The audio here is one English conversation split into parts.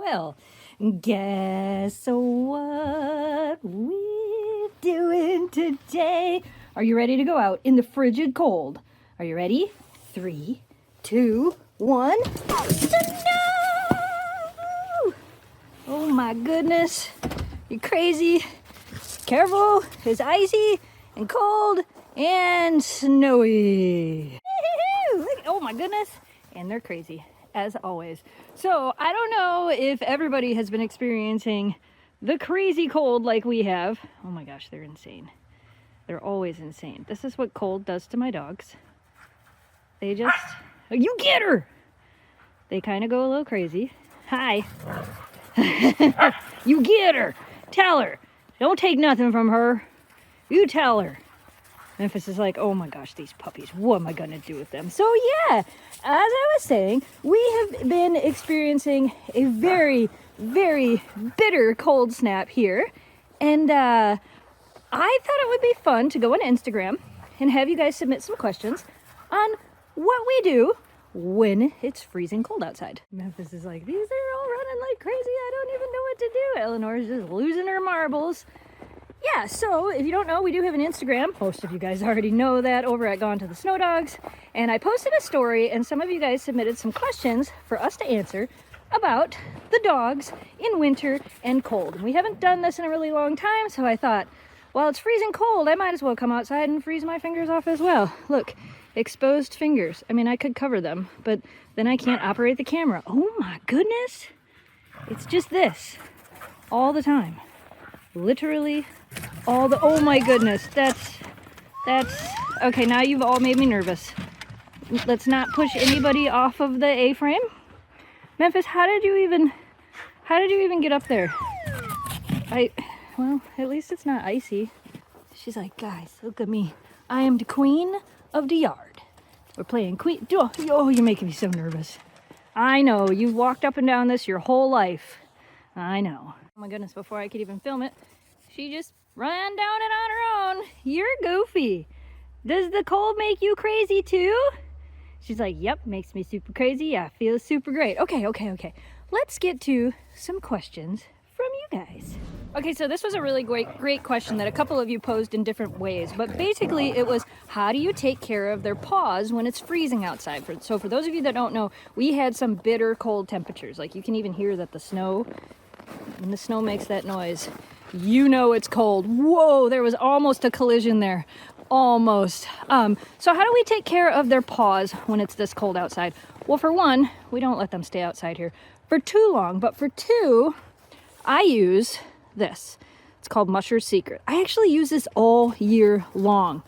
Well, guess what we're doing today? Are you ready to go out in the frigid cold? Are you ready? 3, 2, 1. Snow! Oh my goodness. You're crazy. Careful. It's icy and cold and snowy. Oh my goodness. And they're crazy, as always. So I don't know if everybody has been experiencing the crazy cold like we have. Oh my gosh, they're insane. They're always insane. This is what cold does to my dogs. They just, oh, you get her! They kind of go a little crazy. Hi. You get her! Tell her! Don't take nothing from her. You tell her. Memphis is like, oh my gosh, these puppies, what am I gonna do with them? So yeah, as I was saying, we have been experiencing a very, very bitter cold snap here. And I thought it would be fun to go on Instagram and have you guys submit some questions on what we do when it's freezing cold outside. Memphis is like, these are all running like crazy. I don't even know what to do. Eleanor's just losing her marbles. Yeah, so if you don't know, we do have an Instagram. Most of you guys already know that, over at GonetotheSnowDogs. And I posted a story, and some of you guys submitted some questions for us to answer about the dogs in winter and cold. We haven't done this in a really long time, so I thought, while it's freezing cold, I might as well come outside and freeze my fingers off as well. Look, exposed fingers. I mean, I could cover them, but then I can't operate the camera. Oh my goodness. It's just this all the time. Literally all the, oh my goodness, that's, okay, now you've all made me nervous. Let's not push anybody off of the A-frame. Memphis, how did you even get up there? Well, at least it's not icy. She's like, guys, look at me. I am the queen of the yard. We're playing queen, oh, you're making me so nervous. I know, you've walked up and down this your whole life. I know. Oh my goodness, before I could even film it, she just ran down it on her own. You're goofy. Does the cold make you crazy too? She's like, yep, makes me super crazy. Yeah, feels super great. Okay. Let's get to some questions from you guys. Okay, so this was a really great question that a couple of you posed in different ways, but basically it was, how do you take care of their paws when it's freezing outside? So for those of you that don't know, we had some bitter cold temperatures. Like you can even hear that the snow, when the snow makes that noise, you know it's cold. Whoa, there was almost a collision there. Almost. So how do we take care of their paws when it's this cold outside? Well, for one, we don't let them stay outside here for too long, but for two, I use this. It's called Musher's Secret. I actually use this all year long.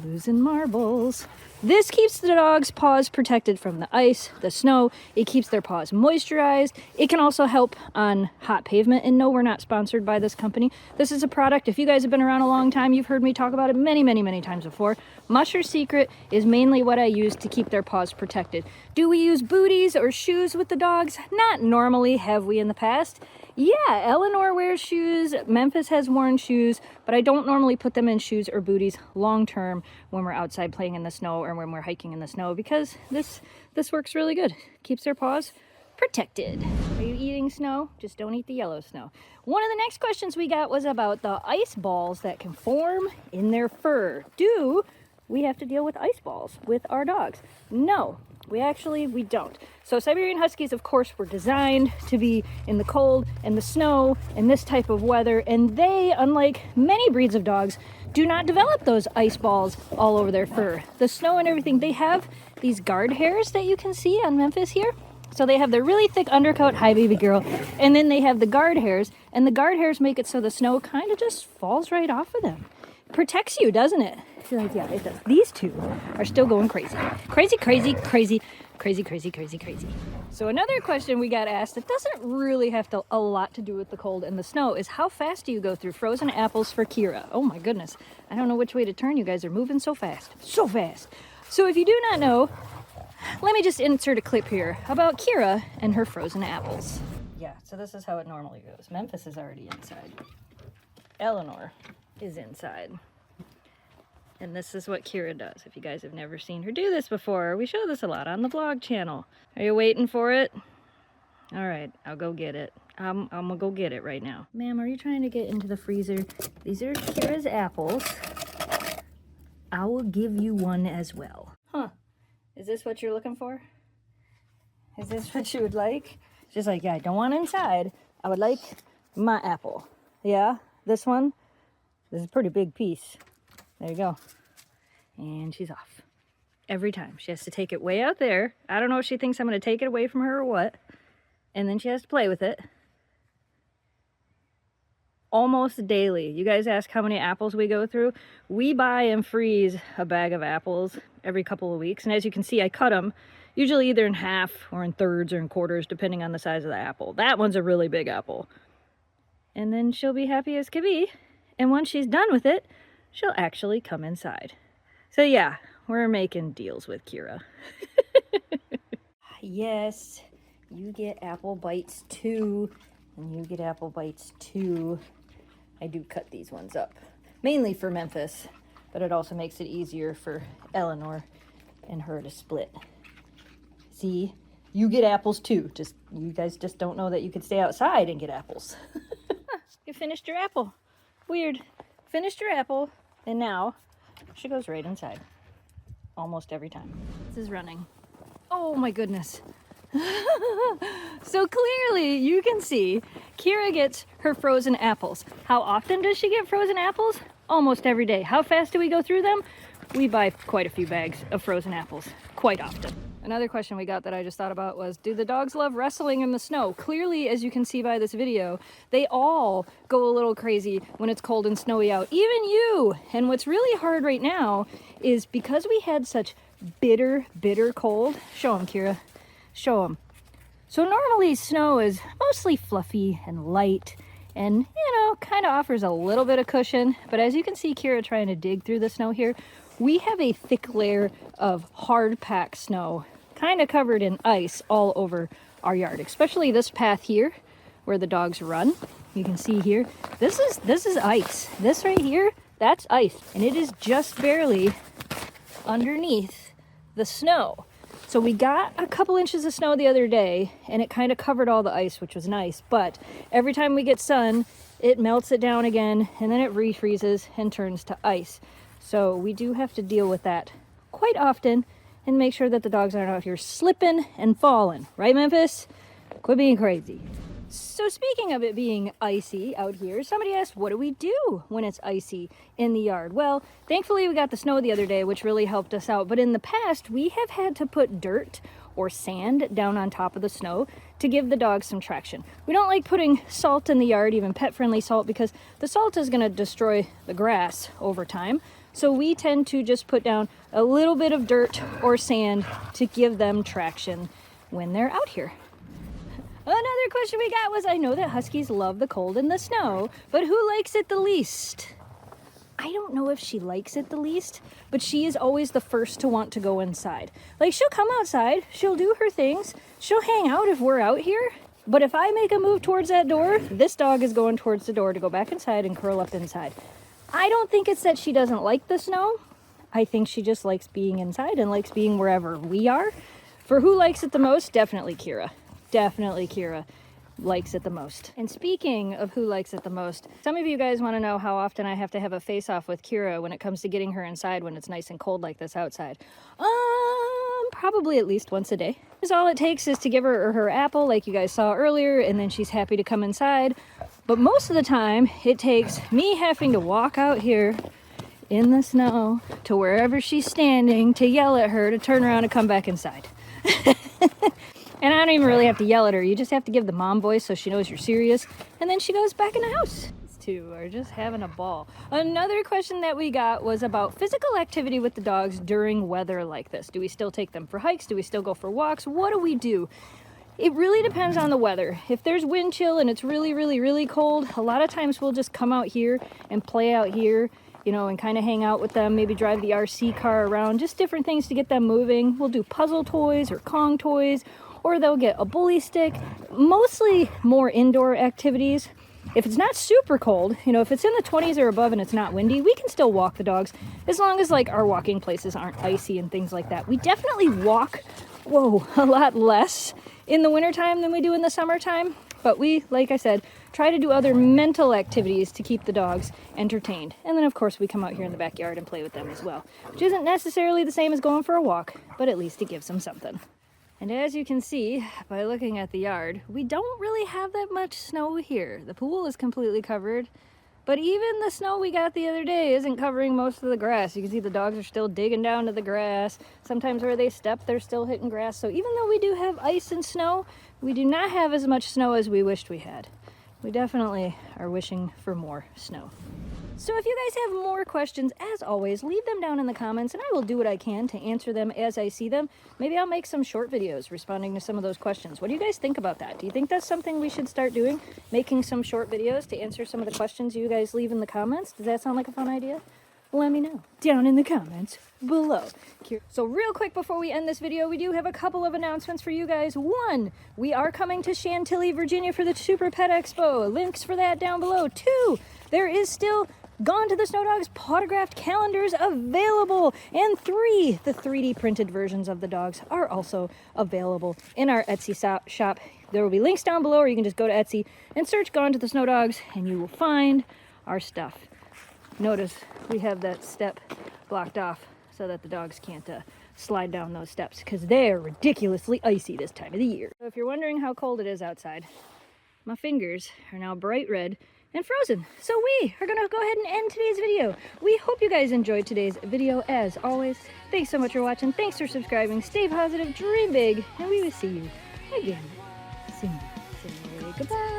Losing marbles. This keeps the dog's paws protected from the ice, the snow. It keeps their paws moisturized. It can also help on hot pavement. And no, we're not sponsored by this company. This is a product, if you guys have been around a long time, you've heard me talk about it many, many, many times before. Musher's Secret is mainly what I use to keep their paws protected. Do we use booties or shoes with the dogs? Not normally. Have we in the past? Yeah, Eleanor wears shoes, Memphis has worn shoes, but I don't normally put them in shoes or booties long term when we're outside playing in the snow or when we're hiking in the snow, because this works really good. Keeps their paws protected. Are you eating snow? Just don't eat the yellow snow. One of the next questions we got was about the ice balls that can form in their fur. Do we have to deal with ice balls with our dogs? No. We don't. So Siberian Huskies, of course, were designed to be in the cold and the snow and this type of weather, and they, unlike many breeds of dogs, do not develop those ice balls all over their fur. The snow and everything, they have these guard hairs that you can see on Memphis here. So they have their really thick undercoat, hi baby girl, and then they have the guard hairs, and the guard hairs make it so the snow kind of just falls right off of them. Protects you, doesn't it? She's like, yeah, it does. These two are still going crazy. Crazy. So another question we got asked that doesn't really have a lot to do with the cold and the snow is, how fast do you go through frozen apples for Kira? Oh my goodness. I don't know which way to turn. You guys are moving so fast. So fast. So if you do not know, let me just insert a clip here about Kira and her frozen apples. Yeah, so this is how it normally goes. Memphis is already inside. Eleanor is inside. And this is what Kira does. If you guys have never seen her do this before, we show this a lot on the vlog channel. Are you waiting for it? All right, I'll go get it. I'm gonna go get it right now. Ma'am, are you trying to get into the freezer? These are Kira's apples. I will give you one as well. Huh, is this what you're looking for? Is this what you would like? She's like, yeah, I don't want it inside. I would like my apple. Yeah, this one? This is a pretty big piece. There you go. And she's off. Every time. She has to take it way out there. I don't know if she thinks I'm going to take it away from her or what. And then she has to play with it. Almost daily. You guys ask how many apples we go through. We buy and freeze a bag of apples every couple of weeks. And as you can see, I cut them usually either in half or in thirds or in quarters, depending on the size of the apple. That one's a really big apple. And then she'll be happy as can be. And once she's done with it, she'll actually come inside. So yeah, we're making deals with Kira. Yes, you get apple bites too. And you get apple bites too. I do cut these ones up, mainly for Memphis, but it also makes it easier for Eleanor and her to split. See, you get apples too. Just you guys just don't know that you could stay outside and get apples. You finished your apple. Weird. Finished your apple, and now she goes right inside. Almost every time. This is running. Oh my goodness. So clearly you can see Kira gets her frozen apples. How often does she get frozen apples? Almost every day. How fast do we go through them? We buy quite a few bags of frozen apples quite often. Another question we got that I just thought about was, do the dogs love wrestling in the snow? Clearly, as you can see by this video, they all go a little crazy when it's cold and snowy out, even you. And what's really hard right now is because we had such bitter cold. Show them, Kira. Show them. So normally snow is mostly fluffy and light and, you know, kind of offers a little bit of cushion. But as you can see Kira trying to dig through the snow here, we have a thick layer of hard packed snow kind of covered in ice all over our yard, especially this path here where the dogs run. You can see here, this is ice. This right here, that's ice, and it is just barely underneath the snow. So we got a couple inches of snow the other day and it kind of covered all the ice, which was nice, but every time we get sun, it melts it down again and then it refreezes and turns to ice. So we do have to deal with that quite often and make sure that the dogs aren't out here slipping and falling. Right, Memphis? Quit being crazy. So speaking of it being icy out here, somebody asked, what do we do when it's icy in the yard? Well, thankfully we got the snow the other day, which really helped us out. But in the past, we have had to put dirt or sand down on top of the snow to give the dogs some traction. We don't like putting salt in the yard, even pet-friendly salt, because the salt is going to destroy the grass over time. So we tend to just put down a little bit of dirt or sand to give them traction when they're out here. Another question we got was, I know that Huskies love the cold and the snow, but who likes it the least? I don't know if she likes it the least, but she is always the first to want to go inside. Like, she'll come outside, she'll do her things, she'll hang out if we're out here, but if I make a move towards that door, this dog is going towards the door to go back inside and curl up inside. I don't think it's that she doesn't like the snow. I think she just likes being inside and likes being wherever we are. For who likes it the most? Definitely Kira. Definitely Kira likes it the most. And speaking of who likes it the most, some of you guys want to know how often I have to have a face-off with Kira when it comes to getting her inside when it's nice and cold like this outside. Probably at least once a day. Because all it takes is to give her apple like you guys saw earlier, and then she's happy to come inside. But most of the time, it takes me having to walk out here in the snow to wherever she's standing to yell at her to turn around and come back inside. And I don't even really have to yell at her. You just have to give the mom voice so she knows you're serious. And then she goes back in the house. These two are just having a ball. Another question that we got was about physical activity with the dogs during weather like this. Do we still take them for hikes? Do we still go for walks? What do we do? It really depends on the weather. If there's wind chill and it's really cold, a lot of times we'll just come out here and play out here, you know, and kind of hang out with them, maybe drive the RC car around, just different things to get them moving. We'll do puzzle toys or Kong toys, or they'll get a bully stick, mostly more indoor activities. If it's not super cold, you know, if it's in the 20s or above and it's not windy, we can still walk the dogs as long as like our walking places aren't icy and things like that. We definitely walk, a lot less in the wintertime than we do in the summertime. But we, like I said, try to do other mental activities to keep the dogs entertained. And then of course we come out here in the backyard and play with them as well, which isn't necessarily the same as going for a walk, but at least it gives them something. And as you can see by looking at the yard, we don't really have that much snow here. The pool is completely covered, but even the snow we got the other day isn't covering most of the grass. You can see the dogs are still digging down to the grass. Sometimes where they step, they're still hitting grass. So even though we do have ice and snow, we do not have as much snow as we wished we had. We definitely are wishing for more snow. So if you guys have more questions, as always, leave them down in the comments and I will do what I can to answer them as I see them. Maybe I'll make some short videos responding to some of those questions. What do you guys think about that? Do you think that's something we should start doing? Making some short videos to answer some of the questions you guys leave in the comments? Does that sound like a fun idea? Let me know down in the comments below. So real quick before we end this video, we do have a couple of announcements for you guys. One, we are coming to Chantilly, Virginia for the Super Pet Expo. Links for that down below. Two, there is still Gone to the Snow Dogs autographed calendars available. And three, the 3D printed versions of the dogs are also available in our Etsy shop. There will be links down below, or you can just go to Etsy and search Gone to the Snow Dogs and you will find our stuff. Notice we have that step blocked off so that the dogs can't slide down those steps because they're ridiculously icy this time of the year. So if you're wondering how cold it is outside, my fingers are now bright red and frozen. So we are going to go ahead and end today's video. We hope you guys enjoyed today's video as always. Thanks so much for watching. Thanks for subscribing. Stay positive, dream big, and we will see you again soon. So goodbye.